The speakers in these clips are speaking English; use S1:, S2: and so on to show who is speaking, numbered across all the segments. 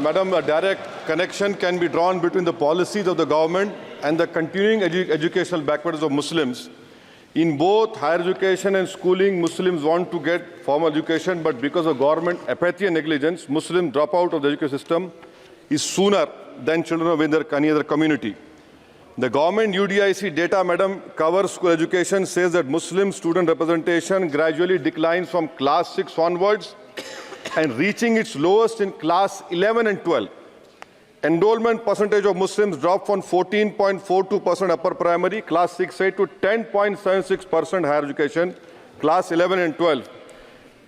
S1: Madam, a direct connection can be drawn between the policies of the government and the continuing educational backwardness of Muslims. In both higher education and schooling, Muslims want to get formal education, but because of government apathy and negligence, Muslims drop out of the education system is sooner than children of any other community. The government UDIC data, madam, covers school education, says that Muslim student representation gradually declines from class 6 onwards and reaching its lowest in class 11 and 12. Enrollment percentage of Muslims dropped from 14.42% upper primary, class 6-8 to 10.76% higher education, class 11 and 12.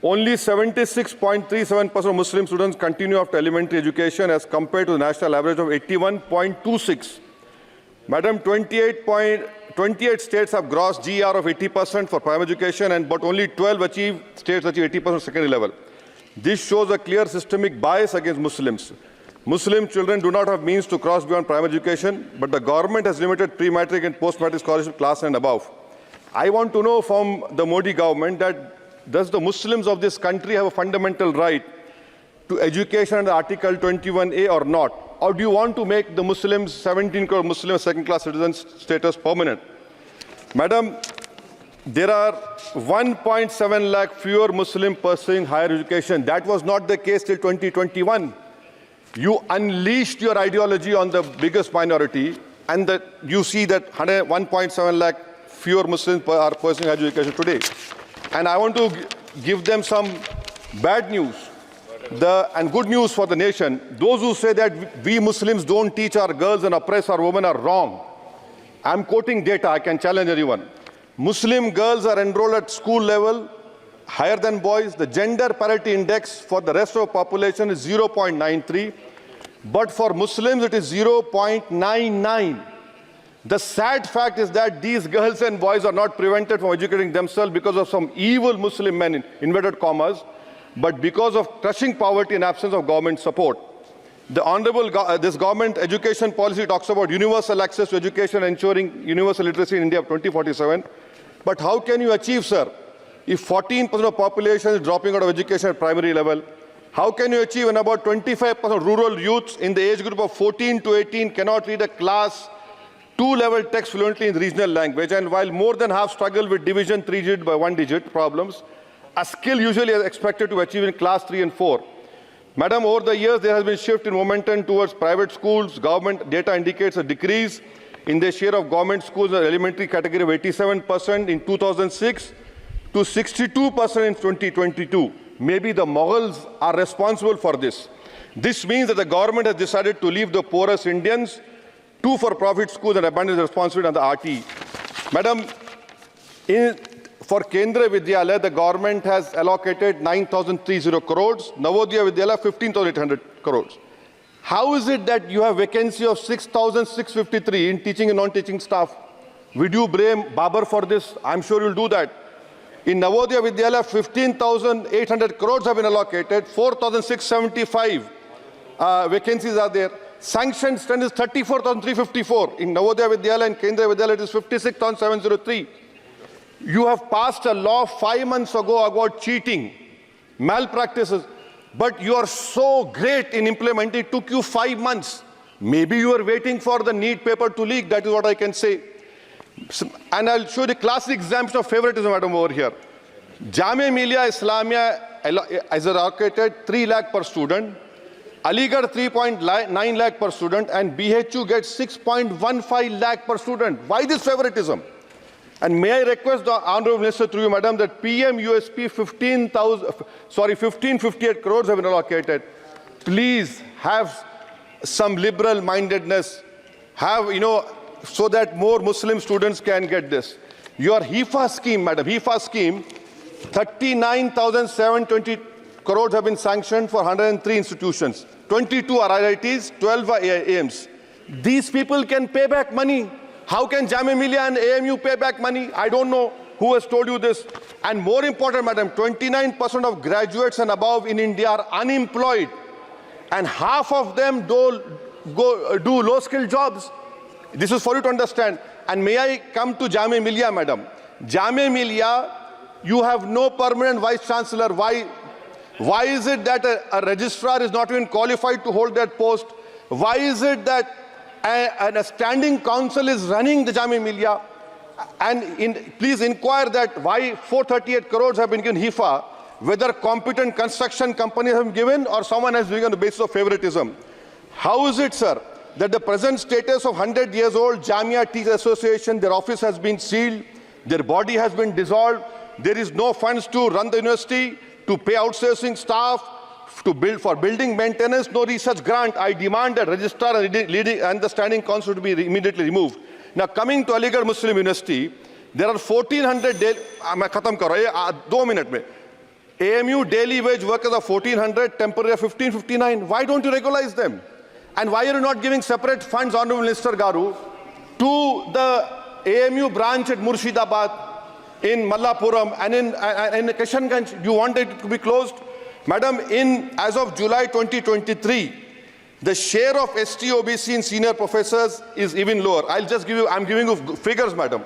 S1: Only 76.37% of Muslim students continue after elementary education as compared to the national average of 81.26. Madam, 28 states have gross GR of 80% for primary education, but only 12 states achieve 80% secondary level. This shows a clear systemic bias against Muslims. Muslim children do not have means to cross beyond primary education, but the government has limited pre-matric and post-matric scholarship class and above. I want to know from the Modi government that does the Muslims of this country have a fundamental right to education under Article 21A or not? Or do you want to make the Muslims, 17 crore Muslim second-class citizens status permanent? Madam, there are 1.7 lakh fewer Muslims pursuing higher education. That was not the case till 2021. You unleashed your ideology on the biggest minority, and you see that 1.7 lakh fewer Muslims are pursuing higher education today. And I want to give them some bad news and good news for the nation. Those who say that we Muslims don't teach our girls and oppress our women are wrong. I'm quoting data. I can challenge anyone. Muslim girls are enrolled at school level higher than boys. The gender parity index for the rest of the population is 0.93, but for Muslims it is 0.99. The sad fact is that these girls and boys are not prevented from educating themselves because of some evil Muslim men, in inverted commas, but because of crushing poverty and absence of government support. This government education policy talks about universal access to education, ensuring universal literacy in India of 2047. But how can you achieve, sir, if 14% of the population is dropping out of education at primary level? How can you achieve when about 25% of rural youths in the age group of 14 to 18 cannot read a class 2 level text fluently in regional language? And while more than half struggle with division 3-digit by 1-digit problems, a skill usually is expected to achieve in class 3 and 4. Madam, over the years, there has been a shift in momentum towards private schools. Government data indicates a decrease in the share of government schools in the elementary category of 87% in 2006 to 62% in 2022. Maybe the Mughals are responsible for this. This means that the government has decided to leave the poorest Indians to for-profit schools and abandon the responsibility on the RT. Madam, for Kendriya Vidyalaya, the government has allocated 9,030 crores, Navodaya Vidyalaya 15,800 crores. How is it that you have vacancy of 6,653 in teaching and non-teaching staff? Would you blame Babar for this? I'm sure you'll do that. In Navodaya Vidyalaya, 15,800 crores have been allocated, 4,675 vacancies are there. Sanctioned strength is 34,354. In Navodaya Vidyalaya and Kendriya Vidyalaya, it is 56,703. You have passed a law 5 months ago about cheating, malpractices, but you are so great in implementing. It took you 5 months. Maybe you are waiting for the NEET paper to leak. That is what I can say. And I'll show the classic example of favoritism, madam, over here. Jamia Millia Islamia is allocated 3 lakh per student, Aligarh 3.9 lakh per student, and BHU gets 6.15 lakh per student. Why this favoritism? And may I request the Honourable Minister through you, madam, that PM USP 1558 crores have been allocated. Please have some liberal mindedness, so that more Muslim students can get this. Your HIFA scheme, madam, HIFA scheme, 39,720 crores have been sanctioned for 103 institutions. 22 are IITs, 12 are AIMs. These people can pay back money. How can Jamia Millia and AMU pay back money? I don't know who has told you this. And more important, madam, 29% of graduates and above in India are unemployed. And half of them do low-skilled jobs. This is for you to understand. And may I come to Jamia Millia, madam? Jamia Millia, you have no permanent vice-chancellor. Why? Why is it that a registrar is not even qualified to hold that post? Why is it that a standing council is running the Jamia Millia? And please inquire that why 438 crores have been given HIFA, whether competent construction companies have been given or someone has been on the basis of favoritism. How is it, sir, that the present status of 100 years old Jamia Teachers Association, their office has been sealed, their body has been dissolved, there is no funds to run the university, to pay outsourcing staff, to build for building maintenance, no research grant? I demand that registrar and the standing council to be immediately removed. Now, coming to Aligarh Muslim University, there are 1,400 AMU daily wage workers are 1,400, temporary 1,559. Why don't you regularize them? And why are you not giving separate funds, Honorable Minister Garu, to the AMU branch at Murshidabad, in Mallapuram, and in Kishanganj? You want it to be closed? Madam, as of July 2023, the share of ST OBC in senior professors is even lower. I'm giving you figures, madam.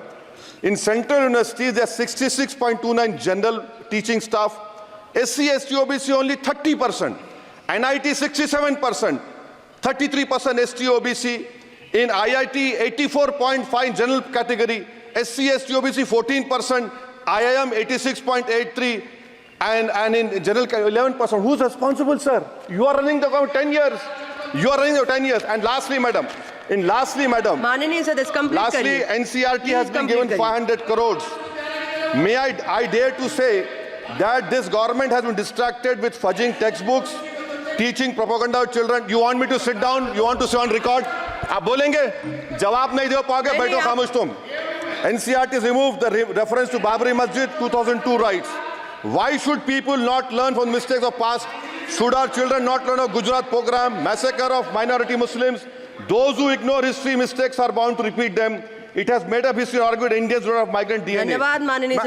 S1: In central universities, there are 66.29 general teaching staff. SC, ST OBC only 30%. NIT 67%. 33% ST OBC. In IIT, 84.5 general category. SC, ST OBC 14%. IIM 86.83%. And in general 11%. Who's responsible, sir? You are running the government 10 years. You are running the 10 years. And lastly, madam,
S2: Manani, sir, this complete
S1: lastly, NCRT has been given 500 crores. May I dare to say that this government has been distracted with fudging textbooks, teaching propaganda to children. You want me to sit down? You want to sit on record? आप बोलेंगे? जवाब नहीं दे पाओगे, बैठो खामोश तुम. NCRT has removed the reference to Babar Masjid 2002 rights. Why should people not learn from the mistakes of past? Should our children not learn of Gujarat program, massacre of minority Muslims? Those who ignore history mistakes are bound to repeat them. It has made up history argued Indians don't have migrant DNA. Madam, 1 minute,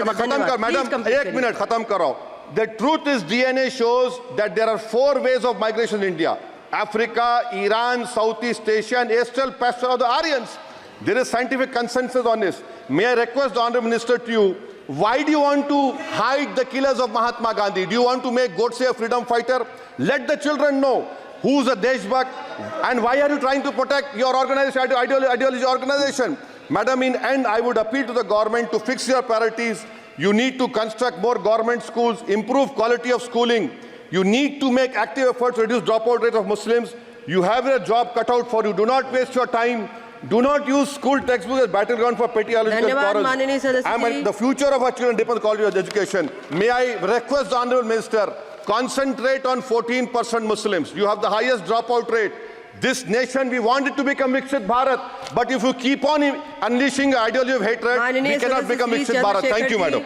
S1: khatam karo. The truth is DNA shows that there are 4 ways of migration in India. Africa, Iran, Southeast Asia, and Astral pasture of the Aryans. There is scientific consensus on this. May I request the Honourable Minister to you, why do you want to hide the killers of Mahatma Gandhi? Do you want to make Godse a freedom fighter? Let the children know who's a Deshbhakt and why are you trying to protect your organization, ideology organization? Madam, in end, I would appeal to the government to fix your priorities. You need to construct more government schools, improve quality of schooling. You need to make active efforts to reduce dropout rate of Muslims. You have a job cut out for you. Do not waste your time. Do not use school textbooks as battleground for petty ideological quarrels. The future of our children depends on quality of education. May I request the Honourable Minister, concentrate on 14% Muslims. You have the highest dropout rate. This nation, we want it to become Viksit Bharat. But if you keep on unleashing the ideology of hatred, we cannot become Viksit Bharat. Thank you, madam.